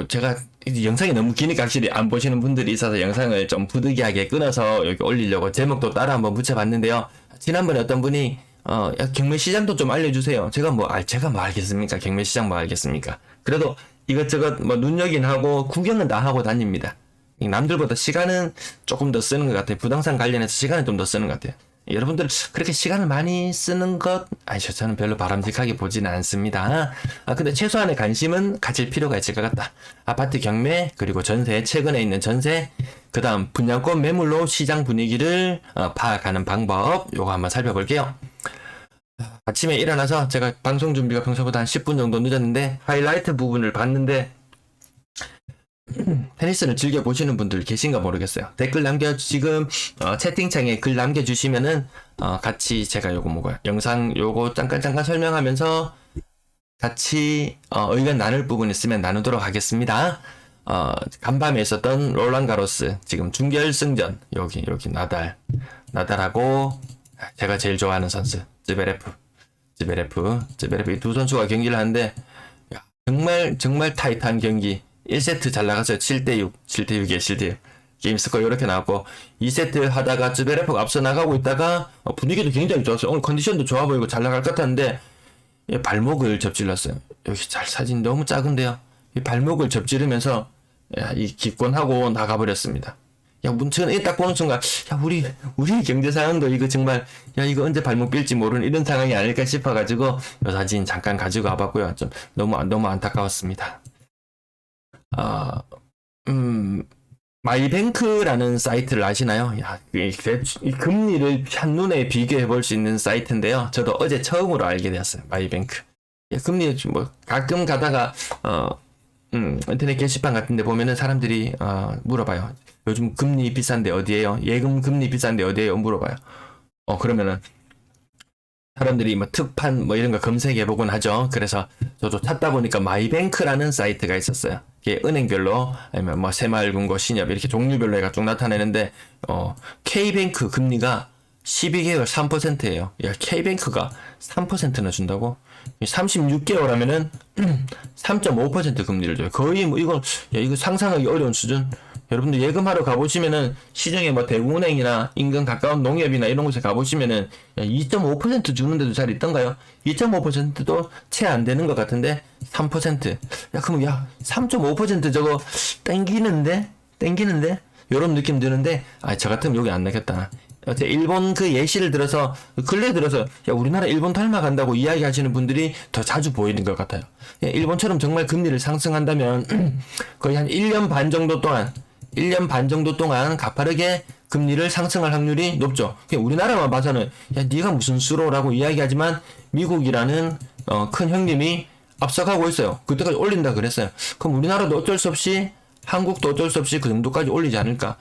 제가 영상이 너무 기니까 확실히 안 보시는 분들이 있어서 영상을 좀 부득이하게 끊어서 여기 올리려고 제목도 따라 한번 붙여봤는데요. 지난번에 어떤 분이 야, 경매시장도 좀 알려주세요. 제가 뭐 알겠습니까? 경매시장 뭐 알겠습니까? 그래도 이것저것 뭐 눈여긴하고 구경은 다 하고 다닙니다. 남들보다 시간은 조금 더 쓰는 것 같아요. 부동산 관련해서 시간을 좀 더 쓰는 것 같아요. 여러분들 그렇게 시간을 많이 쓰는 것 저는 별로 바람직하게 보지는 않습니다. 근데 최소한의 관심은 가질 필요가 있을 것 같다. 아파트 경매 그리고 전세, 최근에 있는 전세, 그 다음 분양권 매물로 시장 분위기를 파악하는 방법, 요거 한번 살펴볼게요. 아침에 일어나서 제가 방송 준비가 평소보다 한 10분 정도 늦었는데 하이라이트 부분을 봤는데 테니스를 즐겨보시는 분들 계신가 모르겠어요. 댓글 지금 채팅창에 글 남겨주시면은 같이 제가 영상 요거 잠깐 설명하면서 같이 의견 나눌 부분 있으면 나누도록 하겠습니다. 간밤에 있었던 롤란 가로스 지금 준결승전 여기 나달하고 제가 제일 좋아하는 선수 즈베레프 이 두 선수가 경기를 하는데 정말 타이트한 경기. 1세트 잘 나갔어요. 7대6 게임 스코어 이렇게 나왔고 2세트 하다가 즈베레프가 앞서 나가고 있다가 분위기도 굉장히 좋았어요. 오늘 컨디션도 좋아 보이고 잘 나갈 것 같았는데 발목을 접질렀어요. 여기 사진 너무 작은데요. 이 발목을 접지르면서 이 기권하고 나가버렸습니다. 저는 딱 보는 순간 우리 경제 상황도 이거 정말 이거 언제 발목 삘지 모르는 이런 상황이 아닐까 싶어가지고 이 사진 잠깐 가지고 와봤고요. 좀 너무 안타까웠습니다. 마이뱅크라는 사이트를 아시나요? 이 금리를 한눈에 비교해 볼 수 있는 사이트인데요. 저도 어제 처음으로 알게 되었어요. 마이뱅크. 금리 가끔 가다가 인터넷 게시판 같은데 보면은 사람들이 물어봐요. 요즘 금리 비싼데 어디에요? 예금 금리 비싼데 어디에요? 물어봐요. 그러면은 사람들이 특판 이런 거 검색해보곤 하죠. 그래서 저도 찾다 보니까 마이뱅크라는 사이트가 있었어요. 이게 은행별로 아니면 새마을금고, 신협 이렇게 종류별로 해가 쭉 나타내는데 K뱅크 금리가 12개월 3%예요. K뱅크가 3%나 준다고? 36개월 하면은 3.5% 금리를 줘요. 거의 이거 상상하기 어려운 수준. 여러분들 예금하러 가보시면은 시중에 대구은행이나 인근 가까운 농협이나 이런 곳에 가보시면은 2.5% 주는데도 잘 있던가요? 2.5%도 채 안 되는 것 같은데 3%. 그럼 3.5% 저거 땡기는데? 요런 느낌 드는데 저 같으면 여기 안 나겠다. 일본 예시를 들어서 근래 들어서 우리나라 일본 닮아간다고 이야기하시는 분들이 더 자주 보이는 것 같아요. 일본처럼 정말 금리를 상승한다면 거의 한 1년 반 정도 동안 가파르게 금리를 상승할 확률이 높죠. 우리나라만 봐서는 네가 무슨 수로라고 이야기하지만 미국이라는 큰 형님이 앞서가고 있어요. 그때까지 올린다 그랬어요. 그럼 우리나라도 어쩔 수 없이 한국도 어쩔 수 없이 그 정도까지 올리지 않을까.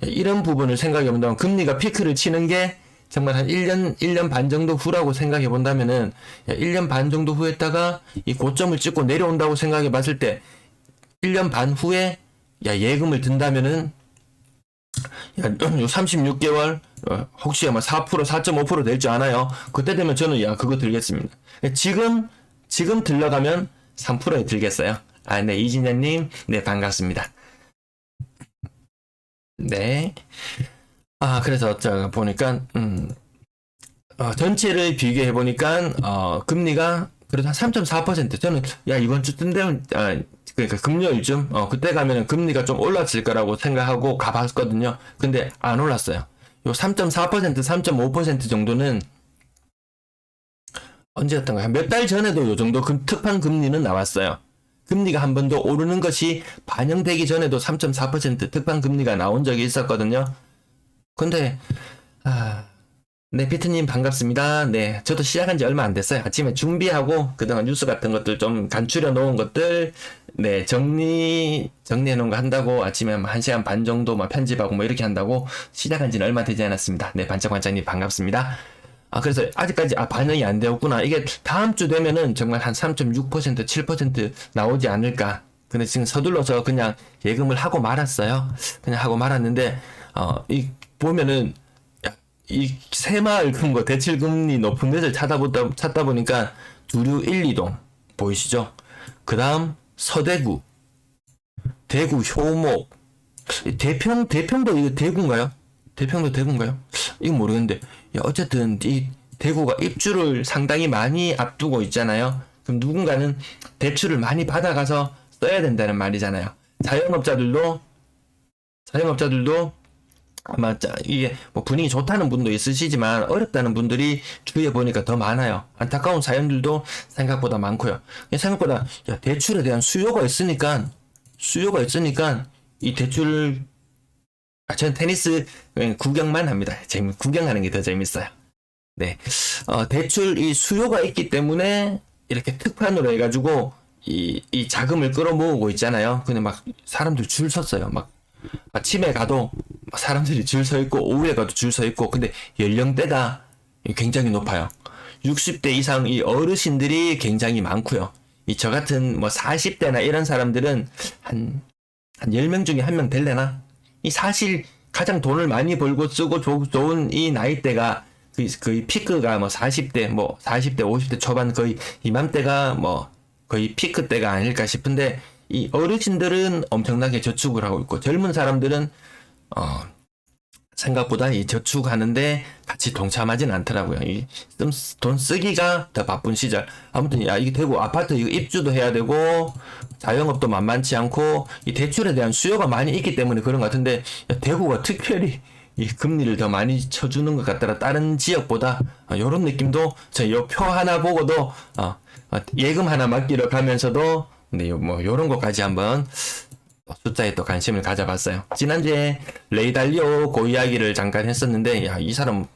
이런 부분을 생각해 본다면 금리가 피크를 치는 게 정말 한 1년 반 정도 후라고 생각해 본다면은 1년 반 정도 후에다가 이 고점을 찍고 내려온다고 생각해 봤을 때 1년 반 후에 예금을 든다면은 36개월 혹시 아마 4% 4.5% 될지 않아요. 그때 되면 저는 그거 들겠습니다. 지금 들러가면 3%에 들겠어요. 네, 이진현님, 네, 반갑습니다. 네. 그래서 제가 보니까, 전체를 비교해 보니까, 금리가 그래도 한 3.4%. 저는, 이번 주 뜬다면, 그러니까 금요일쯤, 그때 가면은 금리가 좀 올랐을 거라고 생각하고 가봤거든요. 근데 안 올랐어요. 요 3.4%, 3.5% 정도는 언제였던가요? 몇 달 전에도 요 정도 특판 금리는 나왔어요. 금리가 한 번 더 오르는 것이 반영되기 전에도 3.4% 특판 금리가 나온 적이 있었거든요. 근데 네, 피트님 반갑습니다. 네, 저도 시작한 지 얼마 안 됐어요. 아침에 준비하고 그동안 뉴스 같은 것들 좀 간추려 놓은 것들 네, 정리해 놓은 거 한다고 아침에 1시간 반 정도 편집하고 이렇게 한다고 시작한 지는 얼마 되지 않았습니다. 네, 반짝반짝님 반갑습니다. 그래서 아직까지 반영이 안 되었구나. 이게 다음 주 되면은 정말 한 3.6%, 7% 나오지 않을까. 근데 지금 서둘러서 그냥 예금을 하고 말았어요. 그냥 하고 말았는데, 보면은, 이 새마을금고 대출금리 높은 데를 찾다 보니까 두류 1, 2동 보이시죠? 그 다음 서대구 대구 효목, 대평도 이거 대구인가요? 대평도 대구인가요? 이건 모르겠는데, 야, 어쨌든 이 대구가 입주를 상당히 많이 앞두고 있잖아요. 그럼 누군가는 대출을 많이 받아가서 써야 된다는 말이잖아요. 자영업자들도 아마 이게 뭐 분위기 좋다는 분도 있으시지만 어렵다는 분들이 주위에 보니까 더 많아요. 안타까운 사연들도 생각보다 많고요. 생각보다 야, 대출에 대한 수요가 있으니까 이 대출 저는 테니스 구경만 합니다. 구경하는 게 더 재밌어요. 네, 대출 이 수요가 있기 때문에 이렇게 특판으로 해가지고 이 자금을 끌어모으고 있잖아요. 근데 막 사람들 줄 섰어요. 막 아침에 가도 사람들이 줄 서 있고 오후에 가도 줄 서 있고 근데 연령대가 굉장히 높아요. 60대 이상 이 어르신들이 굉장히 많고요. 이 저 같은 뭐 40대나 이런 사람들은 한 10명 중에 한 명 될래나? 이 사실 가장 돈을 많이 벌고 쓰고 좋은 이 나이대가 거의 피크가 뭐 40대, 50대 초반 거의 이맘때가 뭐 거의 피크 때가 아닐까 싶은데 이 어르신들은 엄청나게 저축을 하고 있고 젊은 사람들은 생각보다 이 저축하는데 같이 동참하진 않더라고요. 돈 쓰기가 더 바쁜 시절. 아무튼 야 이게 대구 아파트 이거 입주도 해야 되고 자영업도 만만치 않고 이 대출에 대한 수요가 많이 있기 때문에 그런 것 같은데 야, 대구가 특별히 이 금리를 더 많이 쳐주는 것 같더라. 다른 지역보다 이런 느낌도 저 요 표 하나 보고도 예금 하나 맡기러 가면서도 네, 뭐 요런 것까지 한번 숫자에 또 관심을 가져봤어요. 지난주에 레이 달리오 그 이야기를 잠깐 했었는데 야, 이 사람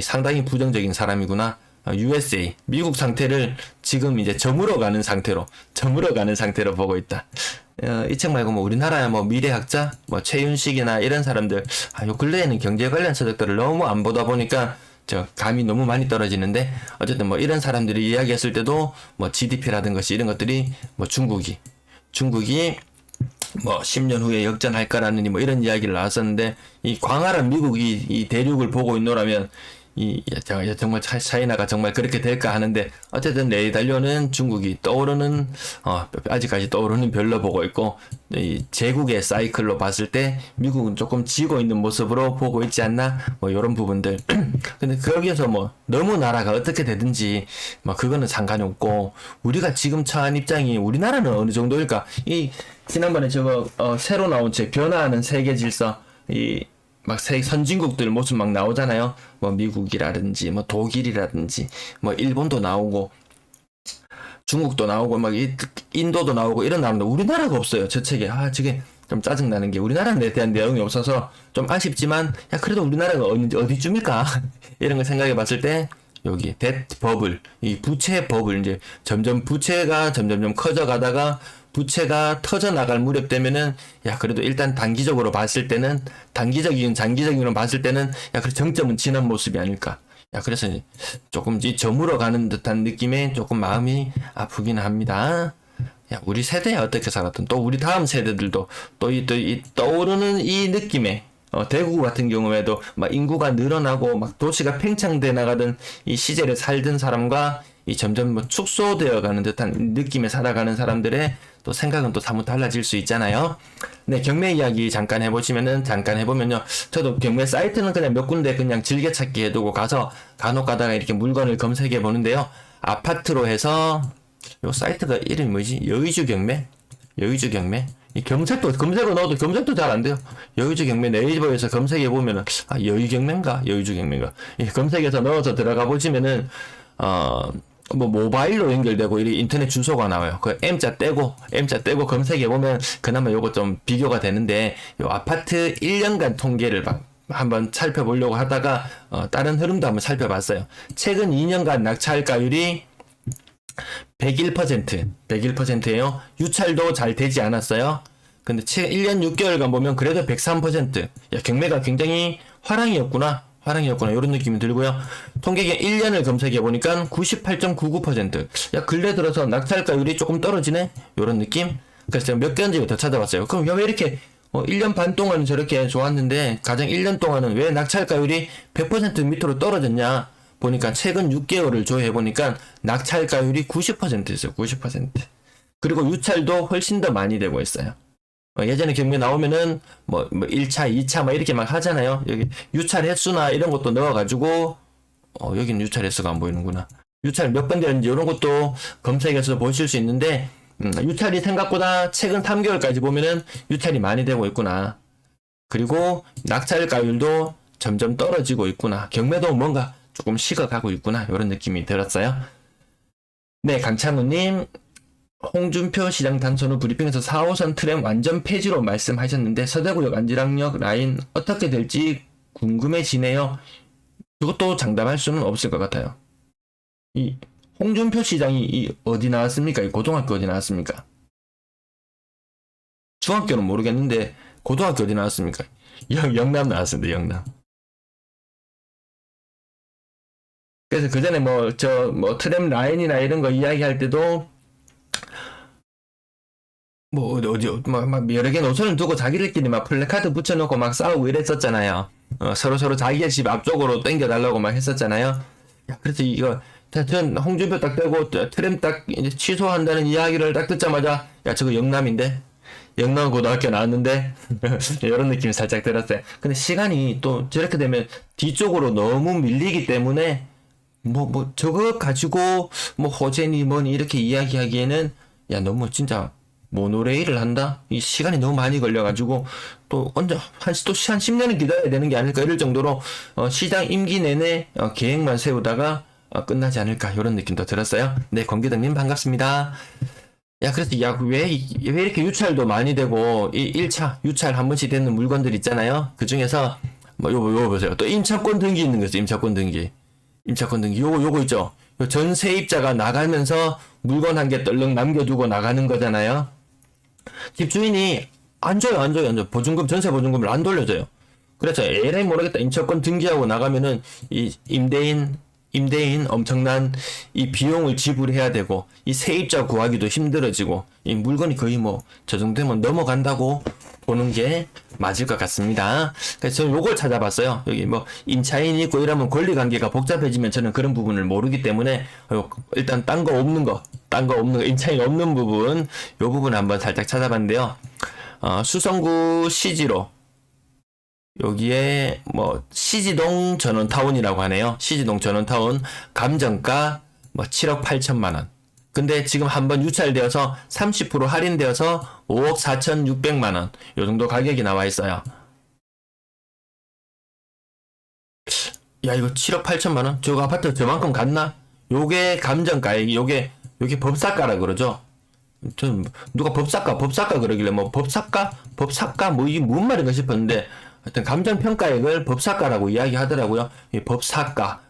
상당히 부정적인 사람이구나. USA 미국 상태를 지금 이제 저물어 가는 상태로 보고 있다. 이 책 말고 뭐 우리나라 뭐 미래학자 뭐 최윤식이나 이런 사람들 요 근래에는 경제 관련 서적들을 너무 안 보다 보니까 저 감이 너무 많이 떨어지는데 어쨌든 뭐 이런 사람들이 이야기했을 때도 뭐 GDP라든 것이 이런 것들이 뭐 중국이 뭐 10년 후에 역전할 거라느니 뭐 이런 이야기를 나왔었는데 이 광활한 미국이 이 대륙을 보고 있노라면 정말 차이나가 정말 그렇게 될까 하는데 어쨌든 레이 달리오는 중국이 떠오르는 아직까지 떠오르는 별로 보고 있고 이 제국의 사이클로 봤을 때 미국은 조금 지고 있는 모습으로 보고 있지 않나 뭐 이런 부분들 근데 거기에서 뭐 너무 나라가 어떻게 되든지 뭐 그거는 상관이 없고 우리가 지금 처한 입장이 우리나라는 어느 정도일까 이 지난번에 저거 새로 나온 책 변화하는 세계 질서 막 선진국들 모습 막 나오잖아요. 뭐 미국이라든지 뭐 독일이라든지 뭐 일본도 나오고 중국도 나오고 막 인도도 나오고 이런 나오는데 우리나라가 없어요. 저 책에 저게 좀 짜증나는 게 우리나라에 대한 내용이 없어서 좀 아쉽지만 야 그래도 우리나라가 어디쯤일까 이런 걸 생각해 봤을 때 여기 데트 버블 이 부채 버블 이제 점점 부채가 점점 커져 가다가 부채가 터져 나갈 무렵 되면은 야 그래도 일단 단기적으로 봤을 때는 장기적으로 봤을 때는 야 그래 정점은 지난 모습이 아닐까. 야 그래서 조금 저물어 가는 듯한 느낌에 조금 마음이 아프긴 합니다. 야 우리 세대에 어떻게 살았든 또 우리 다음 세대들도 또 이 떠오르는 이 느낌에 대구 같은 경우에도 막 인구가 늘어나고 막 도시가 팽창돼 나가던 이 시절에 살던 사람과 이 점점 뭐 축소되어 가는 듯한 느낌에 살아가는 사람들의 또 생각은 또 사뭇 달라질 수 있잖아요. 네, 경매 이야기 잠깐 해보면요. 저도 경매 사이트는 그냥 몇 군데 그냥 즐겨찾기 해두고 가서 간혹 가다가 이렇게 물건을 검색해 보는데요. 아파트로 해서 요 사이트가 이름이 뭐지? 여의주 경매? 이 검색도 검색어 넣어도 검색도 잘 안 돼요. 여의주 경매 네이버에서 검색해 보면은 여의주 경매인가? 검색해서 넣어서 들어가 보시면은 뭐 모바일로 연결되고 이 인터넷 주소가 나와요. 그 M자 떼고 검색해 보면 그나마 요거 좀 비교가 되는데 요 아파트 1년간 통계를 한번 살펴보려고 하다가 다른 흐름도 한번 살펴봤어요. 최근 2년간 낙찰가율이 101%예요. 유찰도 잘 되지 않았어요. 근데 1년 6개월간 보면 그래도 103%. 야, 경매가 굉장히 화랑이었구나 이런 느낌이 들고요. 통계경 1년을 검색해 보니까 98.99%. 야 근래 들어서 낙찰가율이 조금 떨어지네. 이런 느낌. 그래서 제가 몇 개인지 더 찾아봤어요. 그럼 왜 이렇게 1년 반 동안은 저렇게 좋았는데 가장 1년 동안은 왜 낙찰가율이 100% 밑으로 떨어졌냐 보니까 최근 6개월을 조회해 보니까 낙찰가율이 90%였어요. 90%. 그리고 유찰도 훨씬 더 많이 되고 있어요. 예전에 경매 나오면은 뭐 1차, 2차 막 이렇게 막 하잖아요. 여기 유찰 횟수나 이런 것도 넣어가지고 여기는 유찰 횟수가 안 보이는구나. 유찰 몇 번 되는지 이런 것도 검색해서 보실 수 있는데 유찰이 생각보다 최근 3개월까지 보면은 유찰이 많이 되고 있구나. 그리고 낙찰가율도 점점 떨어지고 있구나. 경매도 뭔가 조금 식어가고 있구나. 이런 느낌이 들었어요. 네, 강창우님. 홍준표 시장 당선 후 브리핑에서 4호선 트램 완전 폐지로 말씀하셨는데 서대구역 안지락역 라인 어떻게 될지 궁금해지네요. 그것도 장담할 수는 없을 것 같아요. 이 홍준표 시장이 어디 나왔습니까? 이 고등학교 어디 나왔습니까? 중학교는 모르겠는데 고등학교 어디 나왔습니까? 영남 나왔습니다. 영남. 그래서 그 전에 트램 라인이나 이런 거 이야기할 때도 막 여러 개 노선을 두고 자기들끼리 막 플래카드 붙여놓고 막 싸우고 이랬었잖아요. 서로 자기의 집 앞쪽으로 땡겨달라고 막 했었잖아요. 야, 그래서 이거 전 홍준표 딱 떼고 트램 딱 이제 취소한다는 이야기를 딱 듣자마자 야 저거 영남인데 영남 고등학교 나왔는데 이런 느낌이 살짝 들었어요. 근데 시간이 또 저렇게 되면 뒤쪽으로 너무 밀리기 때문에 저거 가지고 호재니 뭐니 이렇게 이야기하기에는 야 너무 진짜 모노레일을 한다? 이 시간이 너무 많이 걸려가지고 또 언제 한 10년은 기다려야 되는 게 아닐까 이럴 정도로 시장 임기 내내 계획만 세우다가 끝나지 않을까 이런 느낌도 들었어요. 네, 권기덕님 반갑습니다. 야, 그래서 왜 이렇게 유찰도 많이 되고 이 1차 유찰 한 번씩 되는 물건들 있잖아요. 그 중에서 요거 보세요. 또 임차권 등기 있는 거죠. 임차권 등기 요거 있죠. 전 세입자가 나가면서 물건 한 개 떨렁 남겨두고 나가는 거잖아요. 집주인이 안 줘요. 보증금, 전세 보증금을 안 돌려줘요. 그래서 에라이 모르겠다. 임차권 등기하고 나가면은 이 임대인 엄청난 이 비용을 지불해야 되고 이 세입자 구하기도 힘들어지고 이 물건이 거의 저 정도 되면 넘어간다고 보는 게 맞을 것 같습니다. 그래서 저는 요걸 찾아봤어요. 여기 임차인이 있고 이러면 권리관계가 복잡해지면 저는 그런 부분을 모르기 때문에 일단 딴 거 없는 거 임차인 없는 부분 요 부분 한번 살짝 찾아봤는데요. 수성구 시지로 여기에 시지동 전원타운이라고 하네요. 시지동 전원타운 감정가 7억 8천만 원. 근데 지금 한번 유찰되어서 30% 할인되어서 5억 4,600만 원. 요 정도 가격이 나와 있어요. 야, 이거 7억 8천만 원? 저거 아파트 저만큼 갔나? 요게 감정가, 요게 법사가라 그러죠. 누가 법사가 그러길래 법사가 이게 무슨 말인가 싶었는데 하여튼 감정평가액을 법사가라고 이야기하더라고요. 이 법사가가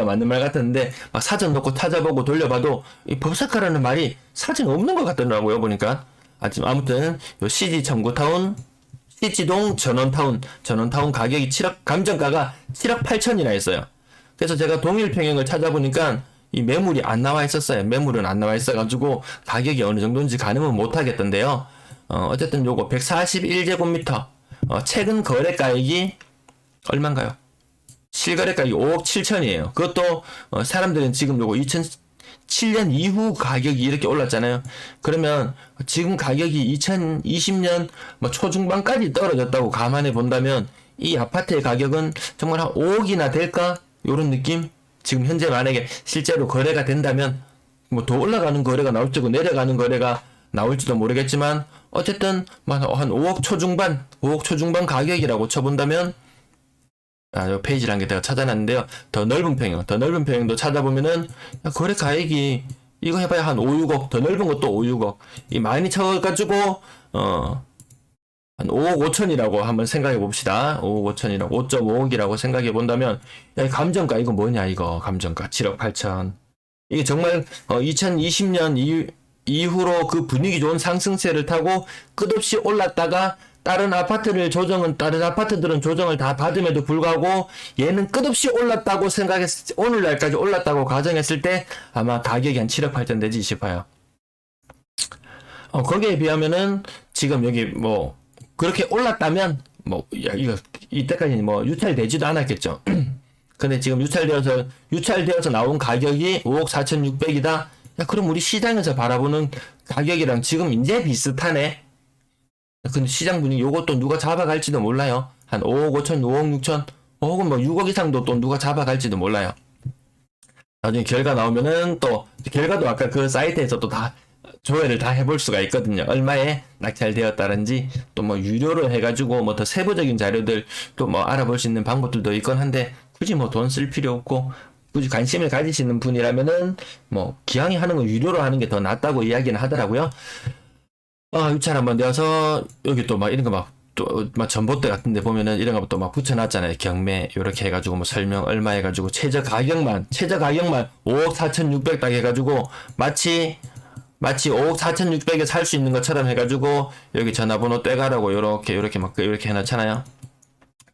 맞는 말 같았는데 막 사전 넣고 찾아보고 돌려봐도 이 법사가라는 말이 사전 없는 것 같더라고요. 보니까 아무튼 요 시지동 전원타운 가격이 7억, 감정가가 7억 8천이나 했어요. 그래서 제가 동일 평형을 찾아보니까 이 매물이 안 나와 있었어요. 매물은 안 나와 있어가지고 가격이 어느 정도인지 가늠은 못 하겠던데요. 어쨌든 요거 141제곱미터 최근 거래가액이 얼마인가요? 실거래가액이 5억 7천이에요. 그것도 사람들은 지금 요거 2007년 이후 가격이 이렇게 올랐잖아요. 그러면 지금 가격이 2020년 초중반까지 떨어졌다고 감안해 본다면 이 아파트의 가격은 정말 한 5억이나 될까? 요런 느낌? 지금 현재 만약에 실제로 거래가 된다면 더 올라가는 거래가 나올지고 내려가는 거래가 나올지도 모르겠지만 어쨌든 한 5억 초중반 가격이라고 쳐본다면 요 페이지를 한 개 내가 찾아놨는데요. 더 넓은 평형도 찾아보면은 거래 가액이 이거 해봐야 한 5, 6억, 더 넓은 것도 5, 6억. 이 많이 쳐가지고 한 5억 5천이라고 한번 생각해 봅시다. 5억 5천이라고 5.5억이라고 생각해 본다면 야, 감정가 이거 뭐냐 이거 감정가 7억 8천. 이게 정말 2020년 이후로 그 분위기 좋은 상승세를 타고 끝없이 올랐다가 다른 아파트들은 조정을 다 받음에도 불구하고 얘는 끝없이 올랐다고 오늘날까지 올랐다고 가정했을 때 아마 가격이 한 7억 8천 되지 싶어요. 거기에 비하면은 지금 여기 그렇게 올랐다면 이거 이때까지 유찰되지도 않았겠죠. 근데 지금 유찰되어서 나온 가격이 5억 4,600이다. 야, 그럼 우리 시장에서 바라보는 가격이랑 지금 이제 비슷하네. 근데 시장 분위기 요것도 누가 잡아갈지도 몰라요. 한 5억 5천, 5억 6천, 혹은 뭐 6억 이상도 또 누가 잡아갈지도 몰라요. 나중에 결과 나오면은 또 결과도 아까 그 사이트에서 또 다 조회를 다 해볼 수가 있거든요. 얼마에 낙찰되었다든지 또 뭐 유료로 해가지고 뭐 더 세부적인 자료들 또 뭐 알아볼 수 있는 방법들도 있건 한데 굳이 뭐 돈 쓸 필요 없고 굳이 관심을 가지시는 분이라면은 뭐 기왕에 하는 거 유료로 하는 게 더 낫다고 이야기는 하더라고요. 유찰 한번 되어서 여기 또 막 이런 거 막 또 막 전봇대 같은 데 보면은 이런 거 또 막 붙여놨잖아요. 경매 이렇게 해가지고 뭐 설명 얼마 해가지고 최저 가격만 5억 4,600 딱 해가지고 마치 5억 4,600에 살 수 있는 것처럼 해가지고 여기 전화번호 떼가라고 요렇게 막 이렇게 해놨잖아요.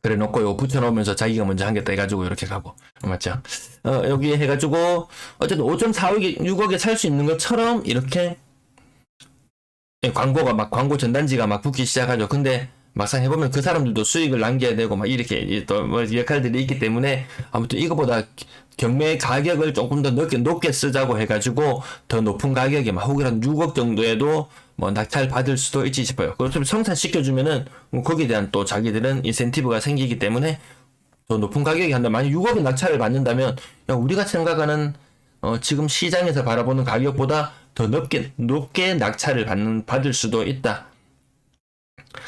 그래 놓고 요거 붙여놓으면서 자기가 먼저 하겠다 해가지고 이렇게 가고 맞죠? 여기 해가지고 어쨌든 5.4억에 6억에 살 수 있는 것처럼 이렇게 광고가 막 광고 전단지가 막 붙기 시작하죠. 근데 막상 해보면 그 사람들도 수익을 남겨야 되고 막 이렇게 또 뭐 역할들이 있기 때문에 아무튼 이거보다 경매 가격을 조금 더 높게 쓰자고 해가지고 더 높은 가격에 막 혹은 한 6억 정도에도 뭐 낙찰 받을 수도 있지 싶어요. 그렇다면 성산시켜주면은 뭐 거기에 대한 또 자기들은 인센티브가 생기기 때문에 더 높은 가격에 한다. 만약 6억의 낙찰을 받는다면 야, 우리가 생각하는 지금 시장에서 바라보는 가격보다 더 높게 낙찰을 받을 수도 있다.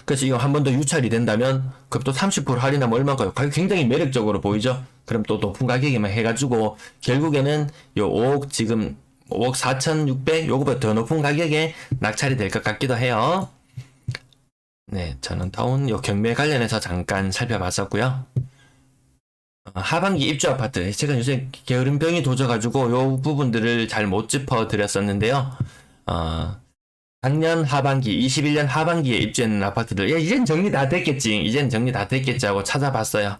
그래서 이거 한 번 더 유찰이 된다면 그럼 또 30% 할인하면 얼마인가요? 가격 굉장히 매력적으로 보이죠? 그럼 또 높은 가격에만 해가지고 결국에는 요 5억 지금 5억 4,600 요거보다 더 높은 가격에 낙찰이 될 것 같기도 해요. 네, 저는 다운 요 경매 관련해서 잠깐 살펴봤었고요. 하반기 입주 아파트 제가 요새 게으름병이 도져가지고 요 부분들을 잘 못 짚어드렸었는데요. 작년 하반기, 21년 하반기에 입주했는 아파트들, 야, 이젠 정리 다 됐겠지 하고 찾아봤어요.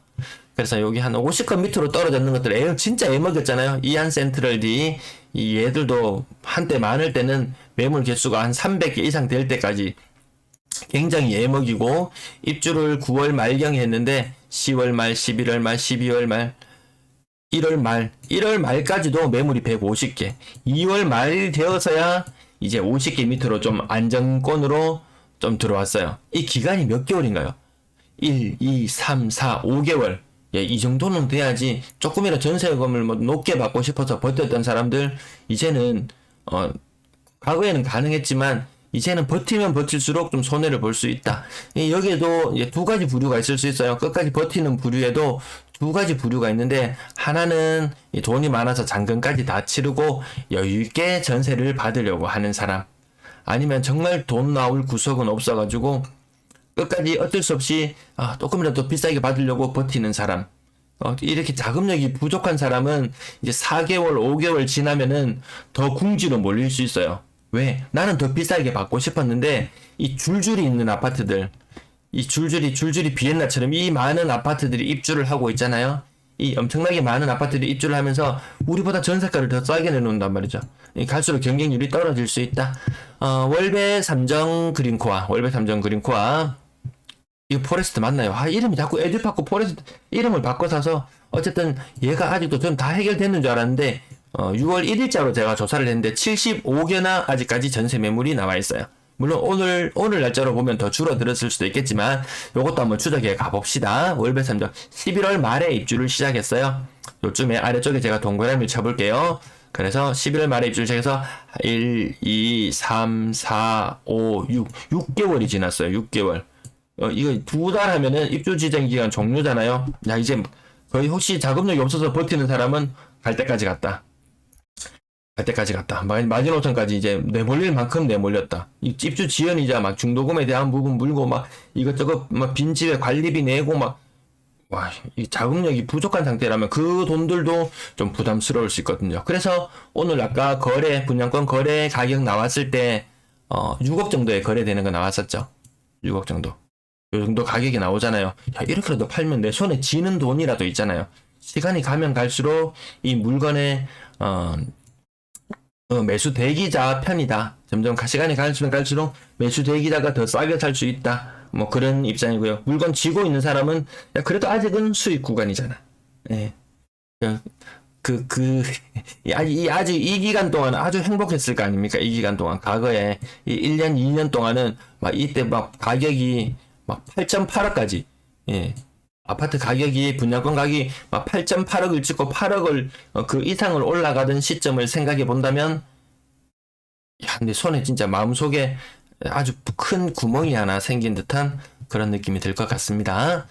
그래서 여기 한 50건 밑으로 떨어졌는 것들, 진짜 애먹였잖아요. 이안 센트럴 D, 이 얘들도 한때 많을 때는 매물 개수가 한 300개 이상 될 때까지 굉장히 애먹이고, 입주를 9월 말경에 했는데, 10월 말, 11월 말, 12월 말, 1월 말까지도 매물이 150개, 2월 말 되어서야 이제 50개 밑으로 좀 안정권으로 좀 들어왔어요. 이 기간이 몇 개월인가요? 1, 2, 3, 4, 5개월. 예, 이 정도는 돼야지 조금이라도 전세금을 뭐 높게 받고 싶어서 버텼던 사람들, 이제는, 과거에는 가능했지만, 이제는 버티면 버틸수록 좀 손해를 볼 수 있다. 여기에도 이제 두 가지 부류가 있을 수 있어요. 끝까지 버티는 부류에도 두 가지 부류가 있는데, 하나는 돈이 많아서 잔금까지 다 치르고 여유있게 전세를 받으려고 하는 사람, 아니면 정말 돈 나올 구석은 없어가지고 끝까지 어쩔 수 없이 조금이라도 비싸게 받으려고 버티는 사람. 이렇게 자금력이 부족한 사람은 이제 4개월, 5개월 지나면은 더 궁지로 몰릴 수 있어요. 왜? 나는 더 비싸게 받고 싶었는데 이 줄줄이 있는 아파트들, 이 줄줄이 비엔나처럼 이 많은 아파트들이 입주를 하고 있잖아요. 이 엄청나게 많은 아파트들이 입주를 하면서 우리보다 전세가를 더 싸게 내놓는단 말이죠. 갈수록 경쟁률이 떨어질 수 있다. 월배 3정 그린코아, 이거 포레스트 맞나요? 이름이 자꾸 에듀파크 포레스트 이름을 바꿔 사서 어쨌든 얘가 아직도 전 다 해결됐는 줄 알았는데 6월 1일자로 제가 조사를 했는데 75개나 아직까지 전세 매물이 나와 있어요. 물론 오늘 날짜로 보면 더 줄어들었을 수도 있겠지만 요것도 한번 추적해 가봅시다. 월배 3정 11월 말에 입주를 시작했어요. 요쯤에 아래쪽에 제가 동그라미 쳐볼게요. 그래서 11월 말에 입주를 시작해서 1, 2, 3, 4, 5, 6개월이 지났어요. 6개월. 이거 2달 하면은 입주 지정 기간 종료잖아요. 야, 이제 거의 혹시 자금력이 없어서 버티는 사람은 갈 때까지 갔다. 마지노선까지 이제 내몰릴 만큼 내몰렸다. 입주 지연이자 막 중도금에 대한 부분 물고 막 이것저것 막 빈집에 관리비 내고 막, 와, 이 자금력이 부족한 상태라면 그 돈들도 좀 부담스러울 수 있거든요. 그래서 오늘 아까 분양권 거래 가격 나왔을 때, 6억 정도에 거래되는 거 나왔었죠. 6억 정도. 요 정도 가격이 나오잖아요. 야, 이렇게라도 팔면 내 손에 쥐는 돈이라도 있잖아요. 시간이 가면 갈수록 이 물건의, 매수 대기자 편이다. 점점 시간이 갈수록 매수 대기자가 더 싸게 살 수 있다. 뭐 그런 입장이고요. 물건 쥐고 있는 사람은 야, 그래도 아직은 수익 구간이잖아. 예. 아주 이 기간 동안 아주 행복했을 거 아닙니까? 이 기간 동안. 과거에 이 1년, 2년 동안은 막 이때 막 가격이 막 8.8억까지, 예. 아파트 가격이, 분양권 가격이 막 8.8억을 찍고 8억을, 그 이상을 올라가던 시점을 생각해 본다면, 야, 근데 손에 진짜 마음속에 아주 큰 구멍이 하나 생긴 듯한 그런 느낌이 들 것 같습니다.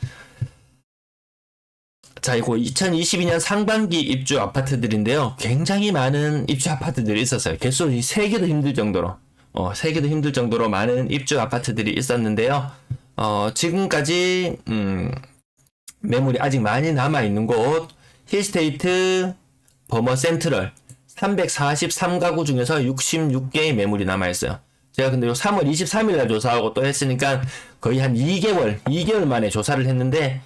자, 이거 2022년 상반기 입주 아파트들인데요. 굉장히 많은 입주 아파트들이 있었어요. 개수 세기도 힘들 정도로, 세기도 힘들 정도로 많은 입주 아파트들이 있었는데요. 지금까지, 매물이 아직 많이 남아있는 곳, 힐스테이트, 버머 센트럴, 343가구 중에서 66개의 매물이 남아있어요. 제가 근데 요 3월 23일날 조사하고 또 했으니까 거의 한 2개월 만에 조사를 했는데,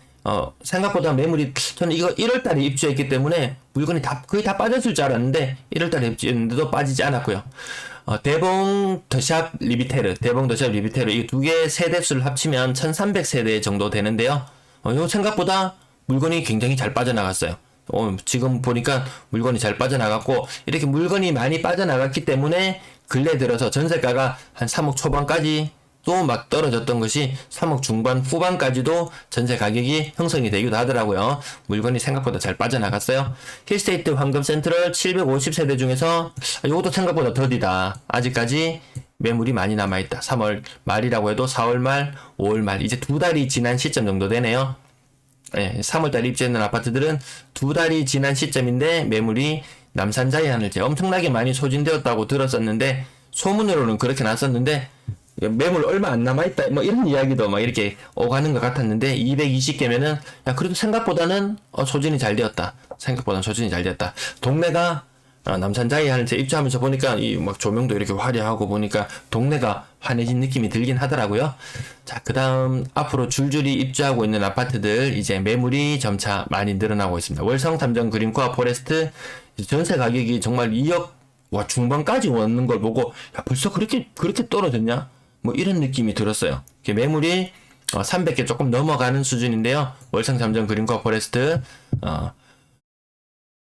생각보다 매물이, 저는 이거 1월달에 입주했기 때문에 물건이 거의 다 빠졌을 줄 알았는데, 1월달에 입주했는데도 빠지지 않았고요. 대봉 더샵 리비테르 이 두 개 세대수를 합치면 1300세대 정도 되는데요. 요 생각보다 물건이 굉장히 잘 빠져나갔어요. 지금 보니까 물건이 잘 빠져나갔고, 이렇게 물건이 많이 빠져나갔기 때문에 근래 들어서 전세가가 한 3억 초반까지 또 막 떨어졌던 것이 3억 중반 후반까지도 전세 가격이 형성이 되기도 하더라고요. 물건이 생각보다 잘 빠져나갔어요. 힐스테이트 황금 센트럴 750세대 중에서 이것도 생각보다 더디다. 아직까지 매물이 많이 남아있다. 3월 말이라고 해도 4월 말, 5월 말, 이제 2달이 지난 시점 정도 되네요. 네, 3월달 입주했는 아파트들은 2달이 지난 시점인데 매물이 남산자이한을 엄청나게 많이 소진되었다고 들었었는데, 소문으로는 그렇게 났었는데 매물 얼마 안 남아있다 뭐 이런 이야기도 막 이렇게 오가는 것 같았는데, 220개면은 야 그래도 생각보다는 소진이 잘 되었다. 동네가 남산자이한테 입주하면서 보니까 이 막 조명도 이렇게 화려하고 보니까 동네가 환해진 느낌이 들긴 하더라고요. 자, 그 다음 앞으로 줄줄이 입주하고 있는 아파트들, 이제 매물이 점차 많이 늘어나고 있습니다. 월성 삼정 그린코아 포레스트 전세 가격이 정말 2억 중반까지 오는 걸 보고, 야 벌써 그렇게 떨어졌냐? 뭐 이런 느낌이 들었어요. 매물이 300개 조금 넘어가는 수준인데요. 월성 삼정 그린코아 포레스트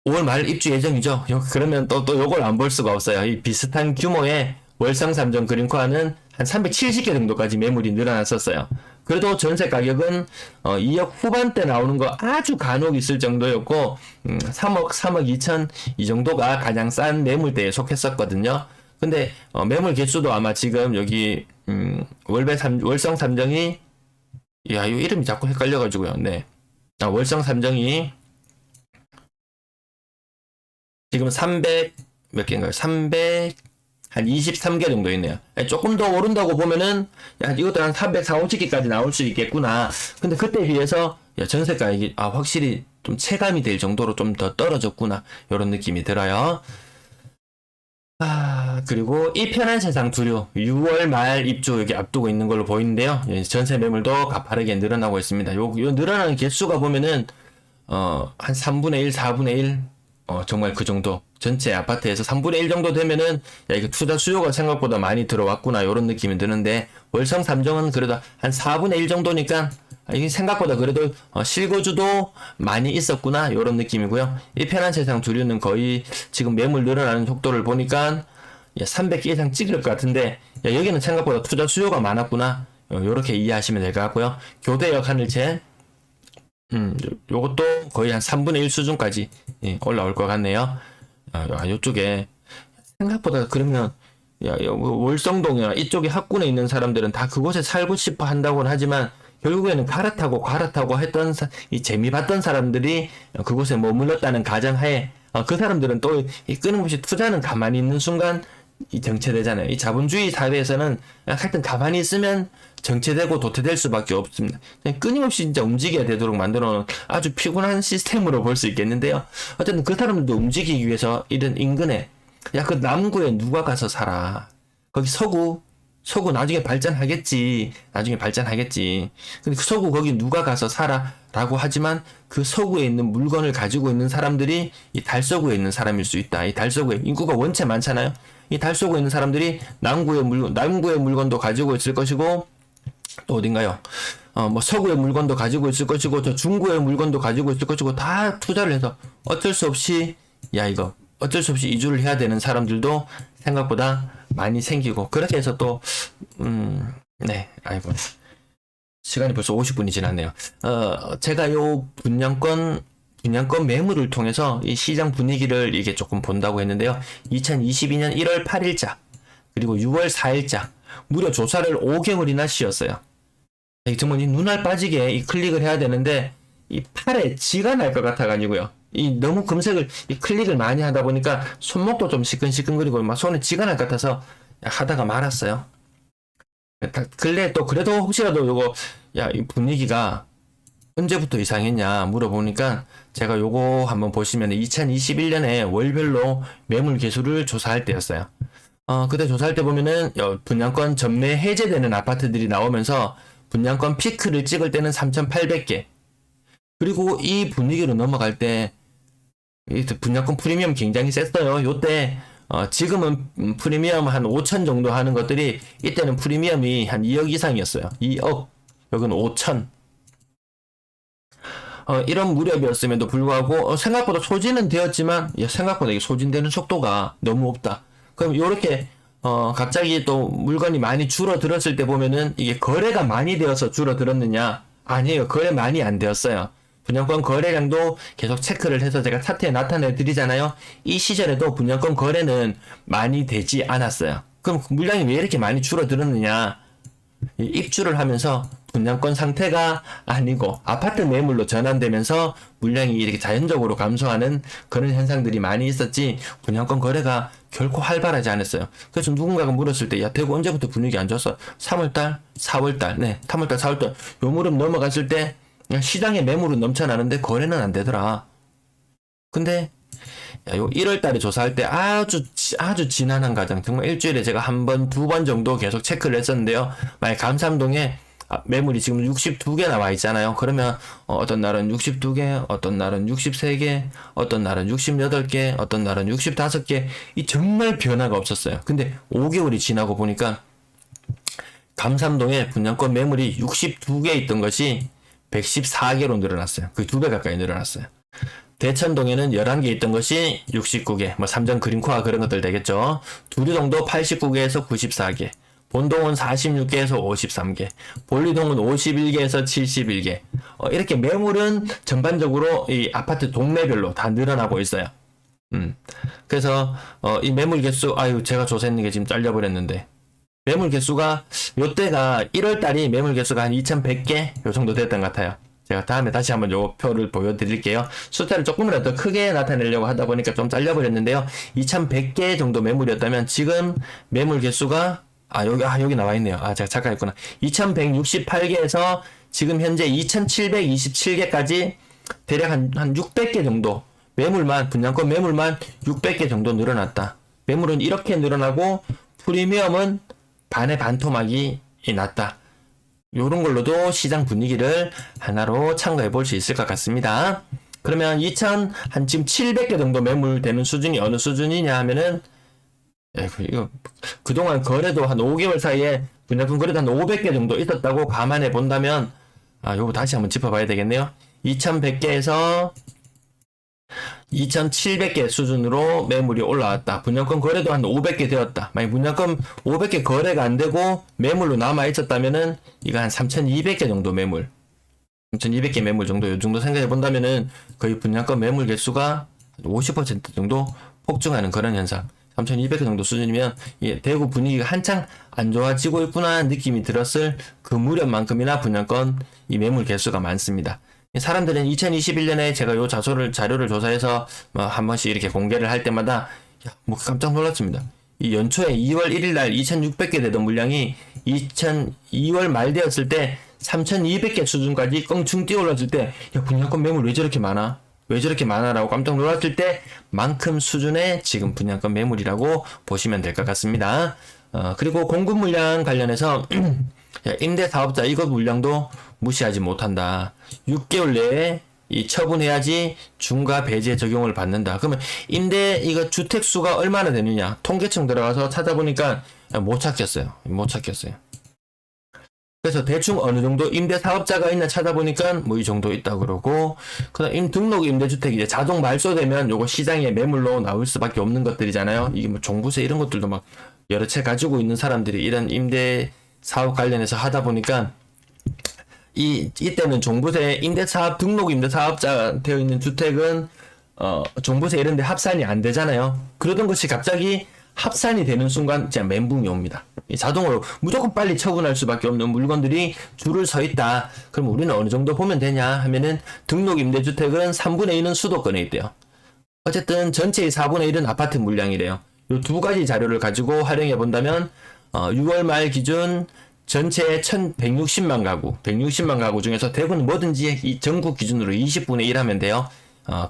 5월 말 입주 예정이죠. 그러면 또 요걸 안 볼 수가 없어요. 이 비슷한 규모의 월성 삼정 그린코아는 한 370개 정도까지 매물이 늘어났었어요. 그래도 전세 가격은 2억 후반대 나오는 거 아주 간혹 있을 정도였고, 3억 2천 이 정도가 가장 싼 매물대에 속했었거든요. 근데 매물 개수도 아마 지금 여기 월성 삼정이, 야 이 이름이 자꾸 헷갈려가지고요. 네, 월성 삼정이 지금 300 몇 개인가요? 300 한 23개 정도 있네요. 조금 더 오른다고 보면은, 야, 이것도 한 340개까지 나올 수 있겠구나. 근데 그때 비해서, 야, 전세가격이, 확실히 좀 체감이 될 정도로 좀 더 떨어졌구나. 요런 느낌이 들어요. 그리고 이 편한 세상 두류, 6월 말 입주 여기 앞두고 있는 걸로 보이는데요. 전세 매물도 가파르게 늘어나고 있습니다. 요 늘어나는 개수가 보면은, 한 3분의 1, 4분의 1, 정말 그 정도. 전체 아파트에서 3분의 1 정도 되면은, 야, 이거 투자 수요가 생각보다 많이 들어왔구나. 요런 느낌이 드는데, 월성 삼정은 그래도 한 4분의 1 정도니까, 이게 생각보다 그래도, 실거주도 많이 있었구나. 요런 느낌이고요. 이 편한 세상 두류는 거의 지금 매물 늘어나는 속도를 보니까, 300개 이상 찍을 것 같은데, 야, 여기는 생각보다 투자 수요가 많았구나. 요렇게 이해하시면 될 것 같고요. 교대역 하늘채, 요것도 거의 한 3분의 1 수준까지 올라올 것 같네요. 요쪽에 생각보다, 그러면 월성동이나 이쪽에 학군에 있는 사람들은 다 그곳에 살고 싶어 한다고는 하지만, 결국에는 갈아타고 했던 이 재미 봤던 사람들이 그곳에 머물렀다는 가정하에, 그 사람들은 또 이 끊임없이 투자는 가만히 있는 순간 이 정체되잖아요. 이 자본주의 사회에서는 하여튼 가만히 있으면 정체되고 도태될 수밖에 없습니다. 끊임없이 진짜 움직여야 되도록 만들어 놓은 아주 피곤한 시스템으로 볼 수 있겠는데요. 어쨌든 그 사람들도 움직이기 위해서 이런 인근에, 야, 그 남구에 누가 가서 살아? 거기 서구 나중에 발전하겠지. 근데 그 서구 거기 누가 가서 살아? 라고 하지만 그 서구에 있는 물건을 가지고 있는 사람들이 이 달서구에 있는 사람일 수 있다. 이 달서구에 인구가 원체 많잖아요. 이 달서구에 있는 사람들이 남구의 물건도 가지고 있을 것이고, 또 어딘가요? 뭐 서구의 물건도 가지고 있을 것이고 저 중구의 물건도 가지고 있을 것이고 다 투자를 해서 어쩔 수 없이 이거 어쩔 수 없이 이주를 해야 되는 사람들도 생각보다 많이 생기고 그렇게 해서 또 네, 아이고 시간이 벌써 50분이 지났네요. 제가 요 분양권 매물을 통해서 이 시장 분위기를 이게 조금 본다고 했는데요. 2022년 1월 8일자 그리고 6월 4일자 무려 조사를 5개월이나 쉬었어요. 정말 이 눈알 빠지게 이 클릭을 해야 되는데 이 팔에 쥐가 날 것 같아가지고요. 이 너무 검색을 이 클릭을 많이 하다 보니까 손목도 좀 시끈시끈거리고 막 손에 쥐가 날 것 같아서 하다가 말았어요. 근래 또 그래도 혹시라도 요거 이 분위기가 언제부터 이상했냐 물어보니까 제가 요거 한번 보시면 2021년에 월별로 매물 개수를 조사할 때였어요. 그때 조사할 때 보면은 분양권 전매 해제되는 아파트들이 나오면서 분양권 피크를 찍을 때는 3,800개. 그리고 이 분위기로 넘어갈 때 분양권 프리미엄 굉장히 셌어요. 요때 지금은 프리미엄 한 5천 정도 하는 것들이 이때는 프리미엄이 한 2억 이상이었어요. 2억. 여기는 5천. 이런 무렵이었음에도 불구하고 생각보다 소진은 되었지만 생각보다 이게 소진되는 속도가 너무 없다. 그럼 요렇게 갑자기 또 물건이 많이 줄어들었을 때 보면은 이게 거래가 많이 되어서 줄어들었느냐? 아니에요. 거래 많이 안 되었어요. 분양권 거래량도 계속 체크를 해서 제가 차트에 나타내 드리잖아요. 이 시절에도 분양권 거래는 많이 되지 않았어요. 그럼 물량이 왜 이렇게 많이 줄어들었느냐? 입주를 하면서 분양권 상태가 아니고 아파트 매물로 전환되면서 물량이 이렇게 자연적으로 감소하는 그런 현상들이 많이 있었지 분양권 거래가 결코 활발하지 않았어요. 그래서 누군가가 물었을 때 대구 언제부터 분위기 안 좋았어? 3월달, 4월달, 네, 3월달, 4월달 요 무렵 넘어갔을 때 시장에 매물은 넘쳐나는데 거래는 안 되더라. 근데 요 1월달에 조사할 때 아주 지난한 가정 정말 일주일에 제가 한 번, 두 번 정도 계속 체크를 했었는데요. 만약 감삼동에 매물이 지금 62개 나와 있잖아요. 그러면 어떤 날은 62개, 어떤 날은 63개, 어떤 날은 68개, 어떤 날은 65개. 이 정말 변화가 없었어요. 근데 5개월이 지나고 보니까 감삼동에 분양권 매물이 62개 있던 것이 114개로 늘어났어요. 거의 2배 가까이 늘어났어요. 대천동에는 11개 있던 것이 69개, 뭐 삼성 그린코아 그런 것들 되겠죠. 두류동도 89개에서 94개, 본동은 46개에서 53개, 볼리동은 51개에서 71개. 이렇게 매물은 전반적으로 이 아파트 동네별로 다 늘어나고 있어요. 그래서 이 매물 개수, 제가 조사했는 게 지금 잘려버렸는데 매물 개수가 요때가 1월달이 매물 개수가 한 2,100개 요 정도 됐던 것 같아요. 제가 다음에 다시 한번 요 표를 보여드릴게요. 숫자를 조금이라도 더 크게 나타내려고 하다 보니까 좀 잘려버렸는데요. 2,100개 정도 매물이었다면 지금 매물 개수가 여기 나와 있네요. 제가 착각했구나. 2,168개에서 지금 현재 2,727개까지 대략 한 600개 정도 분양권 매물만 600개 정도 늘어났다. 매물은 이렇게 늘어나고 프리미엄은 반의 반토막이 났다. 요런 걸로도 시장 분위기를 하나로 참고해 볼 수 있을 것 같습니다. 그러면 지금 700개 정도 매물되는 수준이 어느 수준이냐 하면은 이거 그동안 거래도 한 5개월 사이에 분양권 거래도 한 500개 정도 있었다고 감안해 본다면 요거 다시 한번 짚어봐야 되겠네요. 2100개에서 2700개 수준으로 매물이 올라왔다. 분양권 거래도 한 500개 되었다. 만약 분양권 500개 거래가 안 되고 매물로 남아 있었다면은 이거 한 3200개 정도 매물. 3200개 매물 정도 요 정도 생각해 본다면은 거의 분양권 매물 개수가 50% 정도 폭증하는 그런 현상. 3200개 정도 수준이면 대구 분위기가 한창 안 좋아지고 있구나 느낌이 들었을 그 무렵만큼이나 분양권 이 매물 개수가 많습니다. 사람들은 2021년에 제가 요 자료를 조사해서 한 번씩 이렇게 공개를 할 때마다 깜짝 놀랐습니다. 이 연초에 2월 1일 날 2,600개 되던 물량이 2월 말 되었을 때 3,200개 수준까지 껑충 뛰어올랐을 때 분양권 매물 왜 저렇게 많아? 왜 저렇게 많아라고 깜짝 놀랐을 때 만큼 수준의 지금 분양권 매물이라고 보시면 될 것 같습니다. 그리고 공급 물량 관련해서 임대 사업자 이것 물량도 무시하지 못한다. 6개월 내에 처분해야지 중과 배제 적용을 받는다. 그러면 이거 주택 수가 얼마나 되느냐? 통계청 들어가서 찾아보니까 못 찾겠어요. 그래서 대충 어느 정도 임대 사업자가 있나 찾아보니까 뭐 이 정도 있다 그러고, 그다음 등록 임대주택이 이제 자동 말소되면 요거 시장에 매물로 나올 수밖에 없는 것들이잖아요. 이게 뭐 종부세 이런 것들도 막 여러 채 가지고 있는 사람들이 이런 임대 사업 관련해서 하다 보니까 이때는 종부세 임대사업 등록 임대사업자 되어 있는 주택은 종부세 이런 데 합산이 안 되잖아요. 그러던 것이 갑자기 합산이 되는 순간 진짜 멘붕이 옵니다. 자동으로 무조건 빨리 처분할 수밖에 없는 물건들이 줄을 서 있다. 그럼 우리는 어느 정도 보면 되냐 하면은 등록 임대주택은 3분의 1은 수도권에 있대요. 어쨌든 전체의 4분의 1은 아파트 물량이래요. 이 두 가지 자료를 가지고 활용해 본다면 6월 말 기준 전체 1160만 가구, 160만 가구 중에서 대구는 뭐든지 이 전국 기준으로 20분의 1 하면 돼요.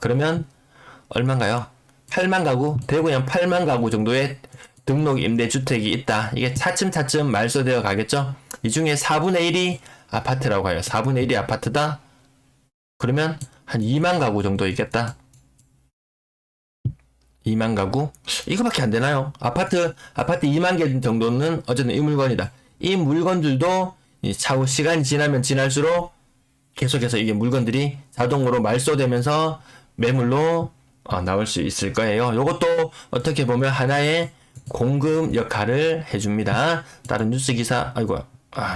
그러면 얼마인가요? 8만 가구, 대구에 8만 가구 정도의 등록 임대주택이 있다. 이게 차츰차츰 말소되어 가겠죠? 이 중에 4분의 1이 아파트라고 해요. 4분의 1이 아파트다? 그러면 한 2만 가구 정도 있겠다. 2만 가구? 이거밖에 안 되나요? 아파트 2만 개 정도는 어쨌든 이 물건이다. 이 물건들도 차후 시간이 지나면 지날수록 계속해서 이게 물건들이 자동으로 말소되면서 매물로 나올 수 있을 거예요. 이것도 어떻게 보면 하나의 공급 역할을 해줍니다. 다른 뉴스 기사,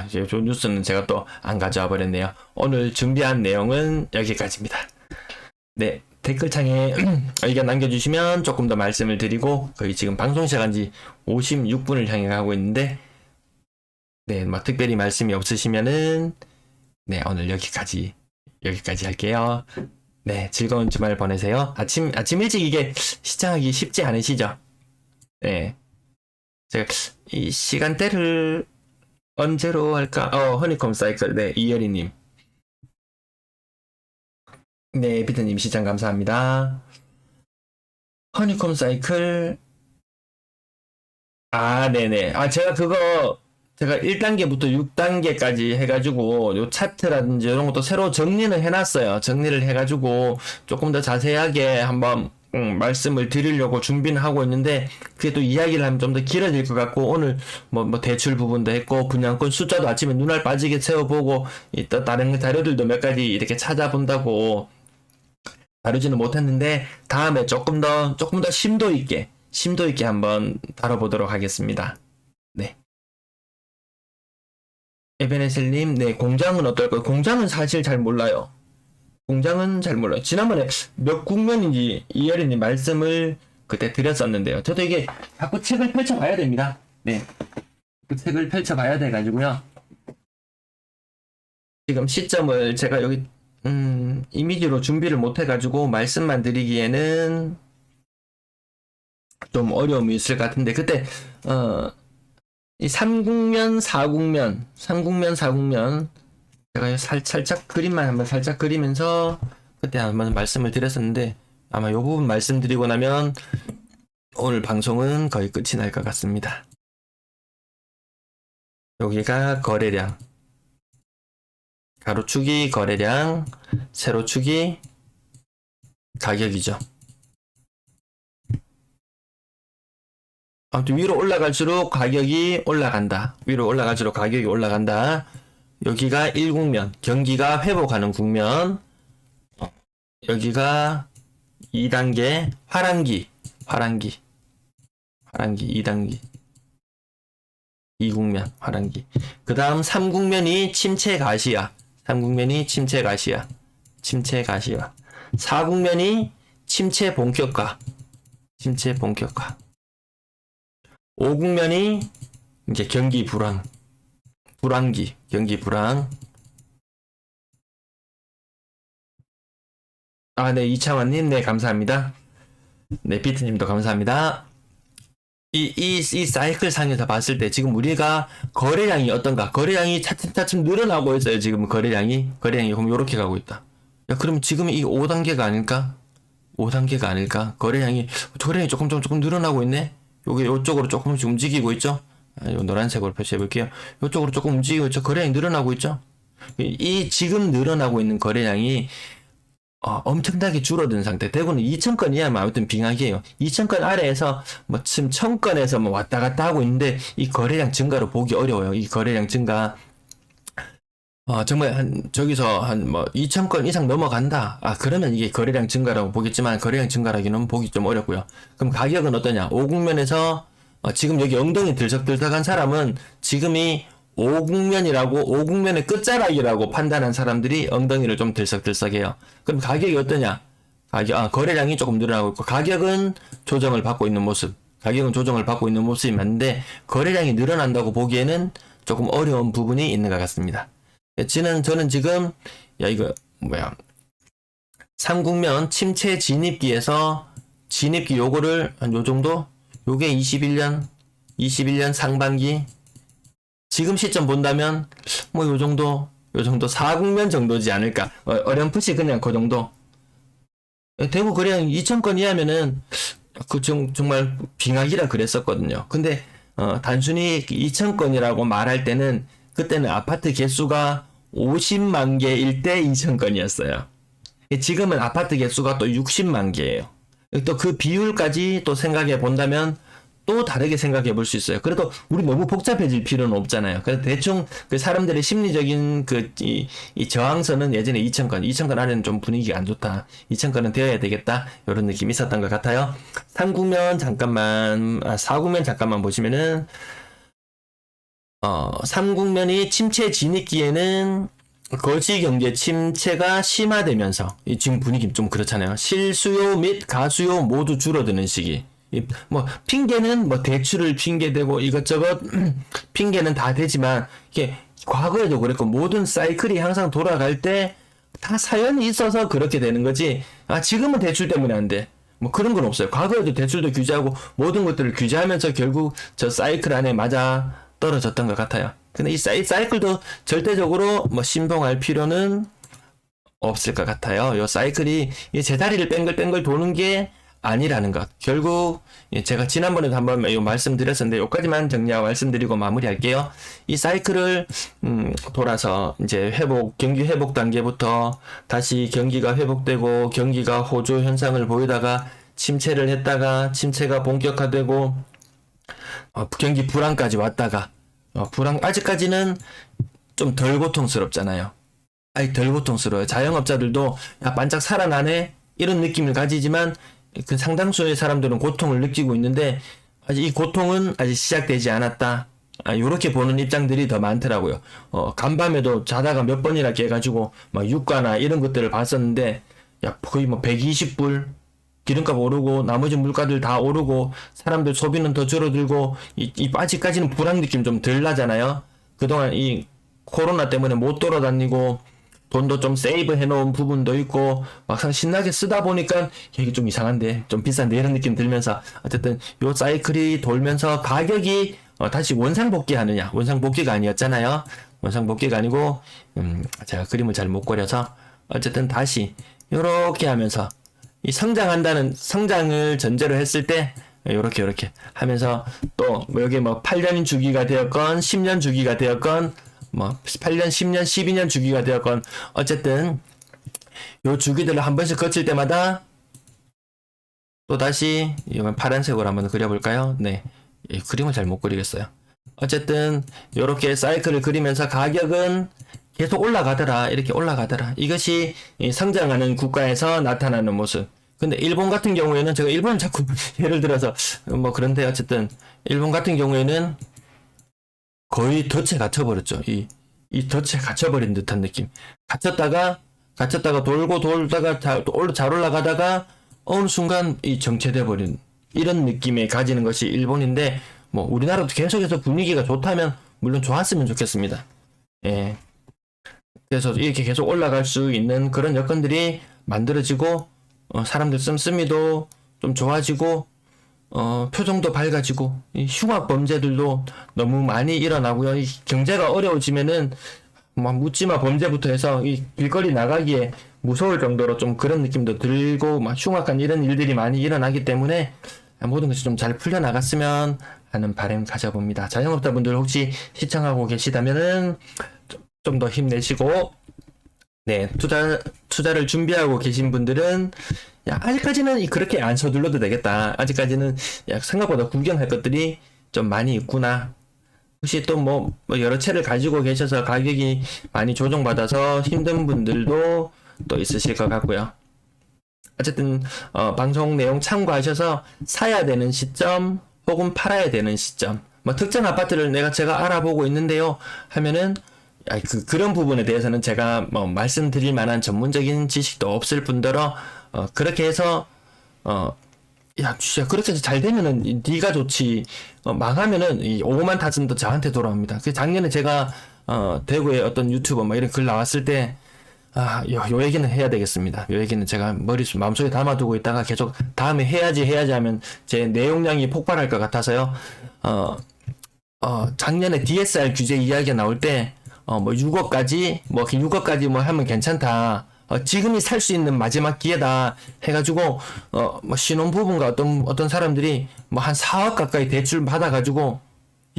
이제 저 뉴스는 제가 또 안 가져와 버렸네요. 오늘 준비한 내용은 여기까지입니다. 네, 댓글창에 의견 남겨주시면 조금 더 말씀을 드리고, 거의 지금 방송 시작한 지 56분을 향해 가고 있는데, 네, 뭐 특별히 말씀이 없으시면은, 네, 오늘 여기까지 할게요. 네, 즐거운 주말 보내세요. 아침 일찍 이게 시청하기 쉽지 않으시죠? 네. 제가 이 시간대를 언제로 할까? 허니콤 사이클. 네, 이혜리님. 네, 비트님 시청 감사합니다. 허니콤 사이클. 네네. 제가 1단계부터 6단계까지 해가지고 요 차트라든지 이런 것도 새로 정리는 해놨어요. 정리를 해가지고 조금 더 자세하게 한번 말씀을 드리려고 준비는 하고 있는데, 그게 또 이야기를 하면 좀 더 길어질 것 같고, 오늘 뭐 대출 부분도 했고 분양권 숫자도 아침에 눈알 빠지게 세워보고, 또 다른 자료들도 몇 가지 이렇게 찾아본다고 다루지는 못했는데, 다음에 조금 더 심도 있게 한번 다뤄보도록 하겠습니다. 네. 에베네셀님, 네, 공장은 어떨까요? 공장은 사실 잘 몰라요. 지난번에 몇 국면인지 이혜리님 말씀을 그때 드렸었는데요. 저도 이게 자꾸 책을 펼쳐봐야 됩니다. 네. 그 책을 펼쳐봐야 돼가지고요. 지금 시점을 제가 여기, 이미지로 준비를 못해가지고 말씀만 드리기에는 좀 어려움이 있을 것 같은데, 그때, 이 3국면, 4국면, 제가 살짝 그림만 한번 살짝 그리면서 그때 한번 말씀을 드렸었는데, 아마 이 부분 말씀드리고 나면 오늘 방송은 거의 끝이 날 것 같습니다. 여기가 거래량, 가로축이 거래량, 세로축이 가격이죠. 아무튼 위로 올라갈수록 가격이 올라간다. 여기가 1국면, 경기가 회복하는 국면. 여기가 2단계 화랑기 2단계 2국면 화랑기. 그 다음 3국면이 침체 가시야. 4국면이 침체 본격화. 5국면이 이제 경기 경기 불황. 네, 이창환님, 네, 감사합니다. 네, 비트님도 감사합니다. 이 사이클 상에서 봤을 때 지금 우리가 거래량이 어떤가? 거래량이 차츰차츰 늘어나고 있어요. 지금 거래량이 그럼 요렇게 가고 있다. 야, 그럼 지금 이 5단계가 아닐까? 거래량이 조금 늘어나고 있네? 요쪽으로 조금씩 움직이고 있죠? 요 노란색으로 표시해 볼게요. 요쪽으로 조금 움직이고 있죠? 거래량이 늘어나고 있죠? 이 지금 늘어나고 있는 거래량이 엄청나게 줄어든 상태. 대구는 2,000건 이하면 아무튼 빙하기예요. 2,000건 아래에서 지금 1,000건에서 왔다 갔다 하고 있는데, 이 거래량 증가로 보기 어려워요. 이 거래량 증가. 정말 저기서 한 뭐 2천 건 이상 넘어간다. 그러면 이게 거래량 증가라고 보겠지만 거래량 증가라기는 보기 좀 어렵고요. 그럼 가격은 어떠냐? 5국면에서 지금 여기 엉덩이 들썩들썩한 사람은 지금이 5국면의 끝자락이라고 판단한 사람들이 엉덩이를 좀 들썩들썩해요. 그럼 가격이 어떠냐? 거래량이 조금 늘어나고 있고 가격은 조정을 받고 있는 모습. 가격은 조정을 받고 있는 모습이 맞는데 거래량이 늘어난다고 보기에는 조금 어려운 부분이 있는 것 같습니다. 저는 지금 이거 뭐야 3국면 침체 진입기에서 진입기 요거를 한 요정도 요게 21년 상반기 지금 시점 본다면 뭐 요정도 4국면 정도지 않을까. 어렴풋이 그냥 그 정도. 대구 거래량 2,000건 이하면은 정말 빙하기라 그랬었거든요. 근데 단순히 2,000건이라고 말할 때는 그때는 아파트 개수가 50만 개일 때 2,000건이었어요. 지금은 아파트 개수가 또 60만 개예요. 또 그 비율까지 또 생각해 본다면 또 다르게 생각해 볼 수 있어요. 그래도 우리 너무 복잡해질 필요는 없잖아요. 그래서 대충 그 사람들의 심리적인 이 저항선은 예전에 2,000건 안에는 좀 분위기가 안 좋다. 2,000건은 되어야 되겠다. 이런 느낌이 있었던 것 같아요. 3국면 잠깐만, 4국면 잠깐만 보시면은 3국면이 침체 진입기에는 거시경제 침체가 심화되면서 지금 분위기 좀 그렇잖아요. 실수요 및 가수요 모두 줄어드는 시기. 뭐 핑계는 뭐 대출을 핑계대고 이것저것 핑계는 다 되지만 이게 과거에도 그랬고 모든 사이클이 항상 돌아갈 때 다 사연이 있어서 그렇게 되는 거지. 지금은 대출 때문에 안 돼. 뭐 그런 건 없어요. 과거에도 대출도 규제하고 모든 것들을 규제하면서 결국 저 사이클 안에 맞아 떨어졌던 것 같아요. 근데 이 사이클도 절대적으로 뭐 신봉할 필요는 없을 것 같아요. 이 사이클이 이 제자리를 뺑글뺑글 도는 게 아니라는 것. 결국 제가 지난번에도 한번 말씀드렸었는데 여기까지만 정리하고 말씀드리고 마무리할게요. 이 사이클을 돌아서 이제 경기 회복 단계부터 다시 경기가 회복되고 경기가 호조 현상을 보이다가 침체를 했다가 침체가 본격화되고 경기 불황까지 왔다가 불황 아직까지는 좀 덜 고통스럽잖아요. 덜 고통스러워요. 자영업자들도 반짝 살아나네 이런 느낌을 가지지만 그 상당수의 사람들은 고통을 느끼고 있는데 아직 이 고통은 아직 시작되지 않았다. 이렇게 보는 입장들이 더 많더라고요. 간밤에도 자다가 몇 번이나 깨가지고 막 유가나 이런 것들을 봤었는데 거의 뭐 120불 기름값 오르고 나머지 물가들 다 오르고 사람들 소비는 더 줄어들고 아직까지는 불안 느낌 좀 덜 나잖아요. 그동안 이 코로나 때문에 못 돌아다니고 돈도 좀 세이브 해놓은 부분도 있고 막상 신나게 쓰다 보니까 이게 좀 이상한데 좀 비싼데 이런 느낌 들면서 어쨌든 요 사이클이 돌면서 가격이 다시 원상복귀 하느냐 원상복귀가 아니었잖아요. 원상복귀가 아니고 제가 그림을 잘 못 그려서 어쨌든 다시 요렇게 하면서 이 성장을 전제로 했을 때 요렇게 하면서 또 여기 뭐 8년 주기가 되었건 10년 주기가 되었건 뭐 8년, 10년, 12년 주기가 되었건 어쨌든 요 주기들을 한 번씩 거칠 때마다 또 다시 이건 파란색으로 한번 그려볼까요? 네, 그림을 잘 못 그리겠어요. 어쨌든 요렇게 사이클을 그리면서 가격은 계속 올라가더라. 이렇게 올라가더라. 이것이 성장하는 국가에서 나타나는 모습. 근데 일본 같은 경우에는 제가 일본은 자꾸 예를 들어서 뭐 그런데 어쨌든 일본 같은 경우에는 거의 덫에 갇혀버렸죠. 이 덫에 갇혀버린 듯한 느낌. 갇혔다가 돌다가 잘 올라가다가 어느 순간 이 정체돼버린 이런 느낌에 가지는 것이 일본인데 뭐 우리나라도 계속해서 분위기가 좋다면 물론 좋았으면 좋겠습니다. 예. 그래서 이렇게 계속 올라갈 수 있는 그런 여건들이 만들어지고 사람들 씀씀이도 좀 좋아지고 표정도 밝아지고 이 흉악 범죄들도 너무 많이 일어나고요. 이 경제가 어려워지면은 막 묻지마 범죄부터 해서 이 길거리 나가기에 무서울 정도로 좀 그런 느낌도 들고 막 흉악한 이런 일들이 많이 일어나기 때문에 모든 것이 좀 잘 풀려나갔으면 하는 바람 가져봅니다. 자영업자분들 혹시 시청하고 계시다면은 좀 더 힘내시고 네, 투자를 준비하고 계신 분들은, 아직까지는 그렇게 안 서둘러도 되겠다. 아직까지는 생각보다 구경할 것들이 좀 많이 있구나. 혹시 또 뭐 여러 채를 가지고 계셔서 가격이 많이 조정받아서 힘든 분들도 또 있으실 것 같고요. 어쨌든 방송 내용 참고하셔서 사야 되는 시점 혹은 팔아야 되는 시점, 뭐 특정 아파트를 제가 알아보고 있는데요 하면은 그런 부분에 대해서는 제가 뭐 말씀드릴 만한 전문적인 지식도 없을 뿐더러 그렇게 해서 야, 진짜 그렇게 해서 잘 되면은 네가 좋지. 망하면은 이 오만 타진도 저한테 돌아옵니다. 그 작년에 제가 대구의 어떤 유튜버 막 이런 글 나왔을 때 요 얘기는 해야 되겠습니다. 요 얘기는 제가 마음속에 담아두고 있다가 계속 다음에 해야지 하면 제 내용량이 폭발할 것 같아서요. 작년에 DSR 규제 이야기가 나올 때 뭐 6억까지 뭐 6억까지 뭐 하면 괜찮다. 지금이 살 수 있는 마지막 기회다 해가지고 뭐 신혼부부인가 어떤 사람들이 뭐 한 4억 가까이 대출 받아가지고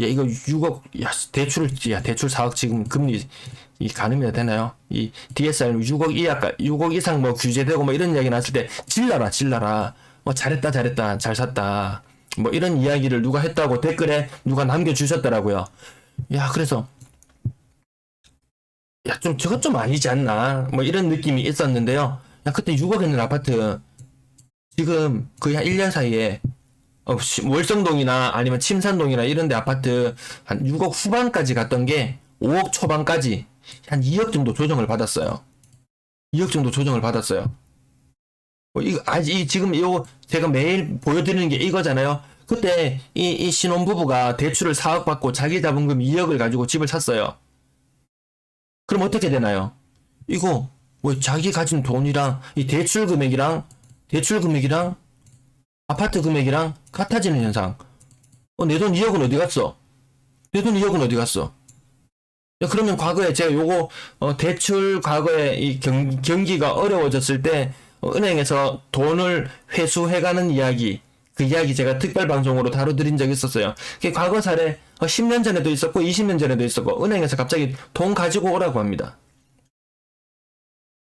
야 이거 6억 대출 4억 지금 금리 이 가늠이 되나요? 이 DSR 6억 이상 뭐 규제되고 뭐 이런 이야기 났을 때 질러라 뭐 잘했다 잘 샀다 뭐 이런 이야기를 누가 했다고 댓글에 누가 남겨주셨더라고요. 야 그래서 야, 저것 좀 아니지 않나? 뭐 이런 느낌이 있었는데요. 야, 그때 6억 있는 아파트, 지금 거의 한 1년 사이에, 월성동이나 아니면 침산동이나 이런 데 아파트 한 6억 후반까지 갔던 게 5억 초반까지 한 2억 정도 조정을 받았어요. 2억 정도 조정을 받았어요. 지금 제가 매일 보여드리는 게 이거잖아요. 그때 이 신혼부부가 대출을 4억 받고 자기 자본금 2억을 가지고 집을 샀어요. 그럼 어떻게 되나요? 이거 뭐 자기 가진 돈이랑 이 대출 금액이랑 아파트 금액이랑 같아지는 현상. 내 돈 2억은 어디 갔어? 내 돈 2억은 어디 갔어? 야, 그러면 과거에 제가 요거 대출 과거에 이 경기가 어려워졌을 때 은행에서 돈을 회수해가는 이야기, 그 이야기 제가 특별 방송으로 다뤄드린 적이 있었어요. 그게 과거 사례 10년 전에도 있었고 20년 전에도 있었고 은행에서 갑자기 돈 가지고 오라고 합니다.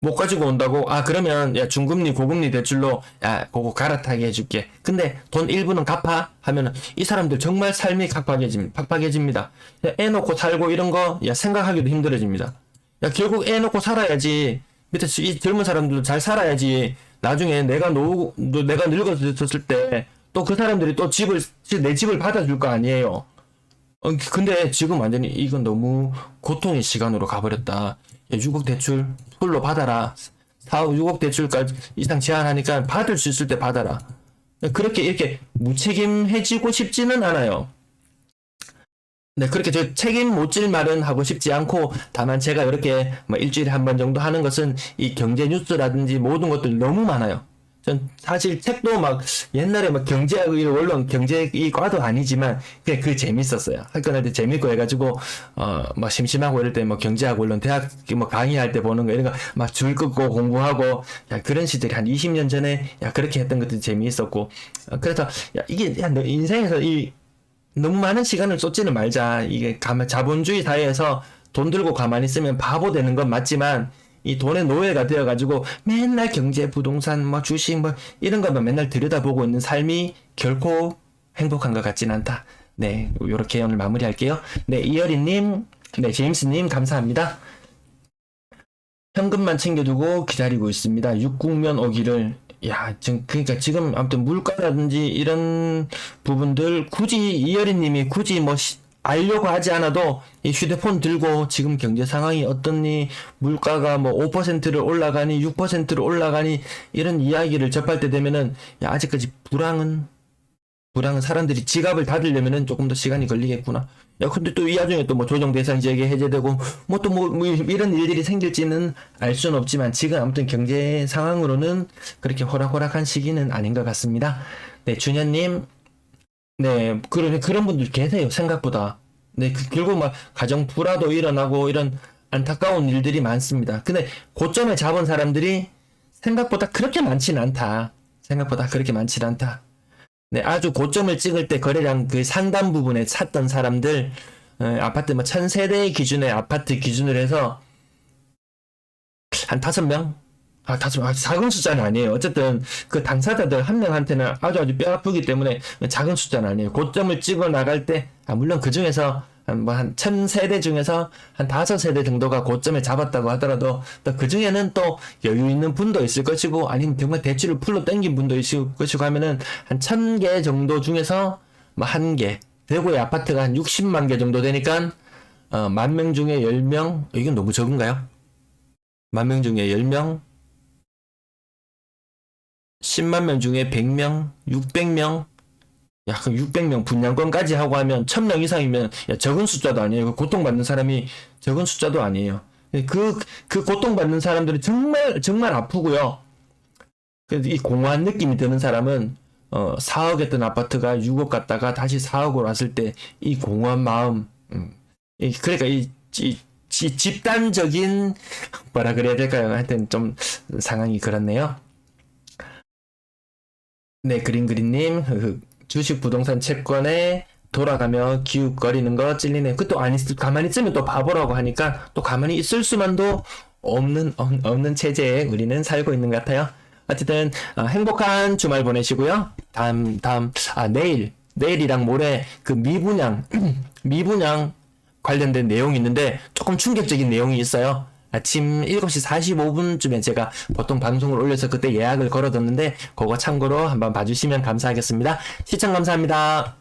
못 가지고 온다고? 그러면 야 중금리 고금리 대출로 야 그거 갈아타게 해줄게. 근데 돈 일부는 갚아 하면은 이 사람들 정말 삶이 팍팍해집니다. 애 놓고 살고 이런 거 생각하기도 힘들어집니다. 야 결국 애 놓고 살아야지. 밑에 이 젊은 사람들도 잘 살아야지. 나중에 내가 늙었을 때 또 그 사람들이 또 내 집을 받아줄 거 아니에요. 근데 지금 완전히 이건 너무 고통의 시간으로 가버렸다. 6억 대출 풀로 받아라. 4억, 6억 대출까지 이상 제한하니까 받을 수 있을 때 받아라. 그렇게 이렇게 무책임해지고 싶지는 않아요. 네, 그렇게 저 책임 못 질 말은 하고 싶지 않고, 다만 제가 이렇게 뭐 일주일에 한 번 정도 하는 것은 이 경제 뉴스라든지 모든 것들 너무 많아요. 전 사실 책도 막 옛날에 막 원론 경제 이 과도 아니지만 그냥 재밌었어요. 학교 다닐 때 재밌고 해가지고 막 심심하고 이럴 때 뭐 경제학 원론 대학 뭐 강의할 때 보는 거 이런 거 막 줄 긋고 공부하고 그런 시절이 한 20년 전에 그렇게 했던 것도 재미있었고 그래서 이게 너 인생에서 이 너무 많은 시간을 쏟지는 말자. 이게 자본주의 사회에서 돈 들고 가만히 있으면 바보 되는 건 맞지만 이 돈의 노예가 되어가지고 맨날 경제, 부동산, 뭐 주식, 뭐 이런 것만 맨날 들여다보고 있는 삶이 결코 행복한 것 같진 않다. 네, 요렇게 오늘 마무리할게요. 네, 이어리님, 네, 제임스님 감사합니다. 현금만 챙겨두고 기다리고 있습니다. 육국면 오기를. 그러니까 지금 아무튼 물가라든지 이런 부분들 이어리님이 굳이 뭐 알려고 하지 않아도 이 휴대폰 들고 지금 경제 상황이 어떻니, 물가가 뭐 5%를 올라가니 6%를 올라가니 이런 이야기를 접할 때 되면은 아직까지 불황은 사람들이 지갑을 닫으려면은 조금 더 시간이 걸리겠구나. 근데 또 이 와중에 또 뭐 조정 대상 지역이 해제되고 뭐 또 뭐 이런 일들이 생길지는 알 수는 없지만 지금 아무튼 경제 상황으로는 그렇게 호락호락한 시기는 아닌 것 같습니다. 네, 준현님. 네, 그런 분들 계세요, 생각보다. 네, 결국 막 가정 불화도 일어나고 이런 안타까운 일들이 많습니다. 근데 고점에 잡은 사람들이 생각보다 그렇게 많지는 않다. 네, 아주 고점을 찍을 때 거래량 그 상단 부분에 샀던 사람들, 아파트 뭐 1000세대 기준의 아파트 기준으로 해서 한 5명? 작은 숫자는 아니에요. 어쨌든 그 당사자들 한 명한테는 아주 뼈 아프기 때문에 작은 숫자는 아니에요. 고점을 찍어 나갈 때 물론 그 중에서 한 1000세대 중에서 한 5세대 정도가 고점에 잡았다고 하더라도 또 그 중에는 또 여유 있는 분도 있을 것이고 아니면 정말 대출을 풀로 땡긴 분도 있을 것이고 하면은 한 1000개 정도 중에서 뭐 한 개. 대구의 아파트가 한 60만 개 정도 되니까 10,000명 중에 10명, 이건 너무 적은가요? 10,000명 중에 10명, 10만 명 중에 100명, 600명, 야, 그럼 600명 분양권까지 하고 하면 1000명 이상이면 야, 적은 숫자도 아니에요. 고통받는 사람이 적은 숫자도 아니에요. 그 고통받는 사람들이 정말 아프고요. 그래서 이 공허한 느낌이 드는 사람은 4억 했던 아파트가 6억 갔다가 다시 4억으로 왔을 때 이 공허한 마음, 그러니까 이 집단적인 뭐라 그래야 될까요? 하여튼 좀 상황이 그렇네요. 네, 그린님 주식 부동산 채권에 돌아가며 기웃거리는 거 찔리네. 그또 아니 가만히 있으면 또 바보라고 하니까 또 가만히 있을 수만도 없는 체제에 우리는 살고 있는 것 같아요. 어쨌든 행복한 주말 보내시고요. 내일이랑 모레 그 미분양 관련된 내용이 있는데 조금 충격적인 내용이 있어요. 아침 7시 45분쯤에 제가 보통 방송을 올려서 그때 예약을 걸어뒀는데 그거 참고로 한번 봐주시면 감사하겠습니다. 시청 감사합니다.